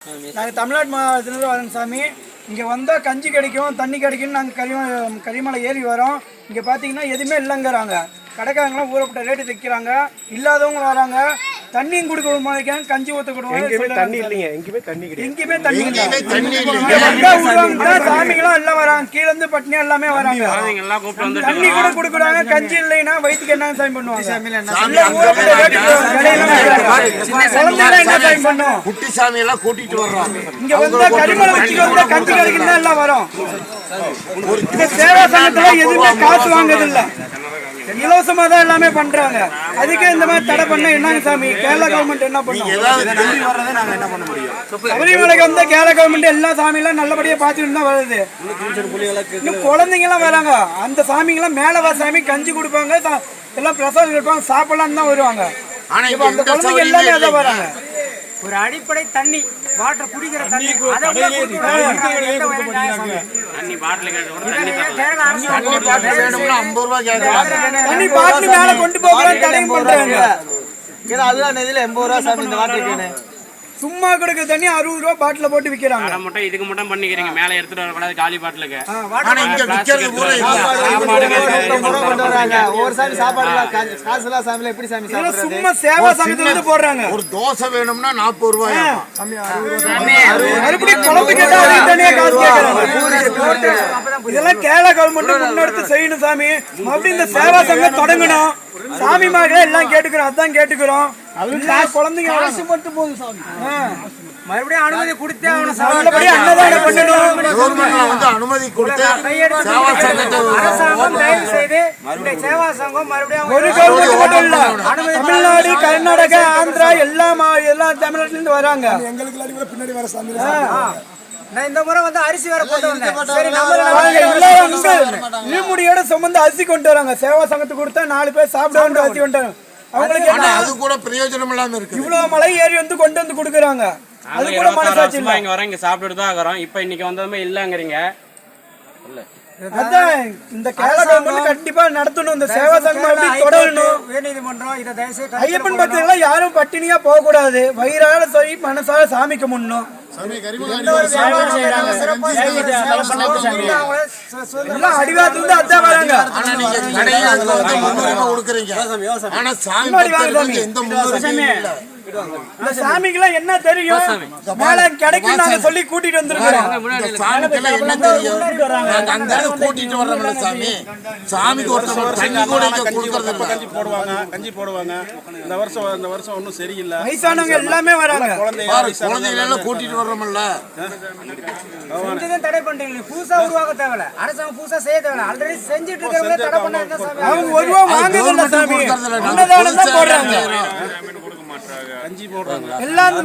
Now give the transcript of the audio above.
நாங்கள் தமிழ்நாட்டு மாவட்டத்தில் வரோம் சாமி. இங்கே வந்தால் கஞ்சி கிடைக்கும், தண்ணி கிடைக்கும்னு நாங்கள் கரிமலை ஏறி வரோம். இங்கே பார்த்தீங்கன்னா எதுவுமே இல்லைங்கிறாங்க. கடைக்காரங்களாம் ஊறப்பட்ட ரேட்டு தைக்கிறாங்க. இல்லாதவங்க வராங்க, தண்ணியும் கொடுக்க மாட்டேங்கிறாங்க, கஞ்சி ஊற்ற கொடுவாங்க. எங்கேயுமே தண்ணி சாமிகளும் எல்லாம் வராங்க, கீழேருந்து பட்டினியா எல்லாமே வராங்க. தண்ணி கூட கொடுக்குறாங்க, கஞ்சி இல்லைன்னா வயிற்றுக்கு என்ன சாமி பண்ணுவாங்க? குட்டி சாமி எல்லாம் கூட்டிட்டு வர்றோம். இங்க வந்தா கரிமலை வச்சுட்டு வந்தா கஞ்சி கிடைக்குன்னா எல்லாம் வரும். இந்த சேவா சங்கத்துல எதுவுமே காசு வாங்குறது இல்ல, இலவசமா தான் எல்லாமே பண்றாங்க. அதுக்கே இந்த மாதிரி தடை பண்ண என்னங்க சாமி? கேரளா கவர்மெண்ட் என்ன பண்ணும்? சபரிமலைக்கு வந்தா கேரளா கவர்மெண்ட் எல்லா சாமியெல்லாம் நல்லபடியா பாத்துட்டு தான் வருது. இன்னும் குழந்தைங்க எல்லாம் வராங்க, அந்த சாமிங்க எல்லாம் மேலவா சாமி கஞ்சி கொடுப்பாங்க, எல்லாம் பிரசாதம் கொடுப்பாங்க, சாப்பிடலாம் தான் வருவாங்க. அந்த குழந்தைங்க எல்லாமே அதான் வராங்க. ஒரு அடிப்படை தண்ணி, வாட்டர் குடிக்கிற தண்ணி, தண்ணி பாட்டில் மேல கொண்டு போகலாம் தடையும் பண்றாங்க. அதுதான் இதுல 80 ரூபா சாமி இந்த வாட்டருக்கு. சும்மா கொடுக்க தண்ணி 60 ரூபா பாட்டில போட்டு விக்கிறாங்க. இதுக்கு மட்டும் பண்ணிக்கிறீங்க, மேல எடுத்துட்டு வரக்கூடாது காலி பாட்டிலுக்கு. ஒரு சாமி சாப்பாடு காசுலாம் சாமியில எப்படி சாமி சாப்பிடுறது? சும்மா சேவா சங்கத்துல இருந்து போடுறாங்க. ஒரு தோசை வேணும்னா 40 ரூபாய். மறுபடியும் குழம்பு கேட்டா தனியா காசு கேட்கறாங்க. இதெல்லாம் கேரளா கவர்மெண்ட் முன்னெடுத்து செய்யணும் சாமி. மறுபடியும் இந்த சேவா சங்கம் தொடங்கணும். சாமி மகளே எல்லாம் கேட்டுக்கிறோம், அதான் கேட்டுக்கிறோம். குழந்தைங்க அரசு மட்டும் போதும் சாமி. மறுபடியும் அனுமதி கொடுத்தே அன்னதானம் பண்ணணும். அனுமதி கொடுத்து அரசாங்கம் தயவு செய்து இந்த சேவா சங்கம் மறுபடியும் ஒரு கவர்மெண்ட் மட்டும் இல்ல, தமிழ்நாடு, கர்நாடகா, ஆந்திரா எல்லா தமிழ்நாட்டுல இருந்து வராங்க. எங்களுக்கு பின்னாடி வர சாமி. இந்த முறை வந்து அரிசி வேற போட்டு இழுமுடியோட சுமந்து அரிசி கொண்டு வராங்க. சேவா சங்கத்துக்கு கொடுத்தா 4 பேர் சாப்பிட அரிசி கொண்டு வராங்க. அவங்களுக்கு அது கூட பிரயோஜனம் இல்லாம இருக்கு. இவ்வளவு மலை ஏறி வந்து கொண்டு வந்து கொடுக்குறாங்க. அது கூட மனசாட்சி இல்ல. இங்க வரோம், இங்க சாப்பிட்டுட்டு தான் வரோம். இப்ப இன்னைக்கு வந்ததுமே இல்லங்கறீங்க. அதான் இந்த கேரளா கவர்மெண்ட் கண்டிப்பா நடத்தணும். இந்த சேவா சங்கம் அப்படி தொடரணும். உயர்நீதிமன்றம் இதை தயவுசெய்து ஐயப்பன் பக்தர்கள யாரும் பட்டினியா போக கூடாது. வயிறார சொல்லி மனசார சாமி கும்பிடணும். எல்லாம் அடிவாரத்துல இருந்து அதான் வராங்க. இந்த சாமிக்கெல்லாம் என்ன தெரியும்? மேல கிடைக்கும் நாங்க சொல்லி கூட்டிட்டு வந்திருக்கோம். கூட்டிட்டு வர்றோம்ல சாமி. சாமிக்கு கஞ்சி போடுவாங்க. இந்த வருஷம் ஒன்னும் சரியில்லை. வயசானவங்க எல்லாமே வராங்க. குழந்தைகள் எல்லாம் கூட்டிட்டு வர்றோம்ல. செஞ்சதும் தடை பண்றீங்க. புதுசா உருவாக்க தேவையில்ல, அரசாங்கம் புதுசா செய்ய தேவையில்ல. ஆல்ரெடி செஞ்சுட்டு இருக்கிறவங்க தடை பண்ணாங்க சாமி. அவங்க ஒரு ரூபா வாங்குறதில்ல சாமி, அன்னதானம் தான் போடுறாங்க. கஞ்சி போடுறாங்க எல்லாம்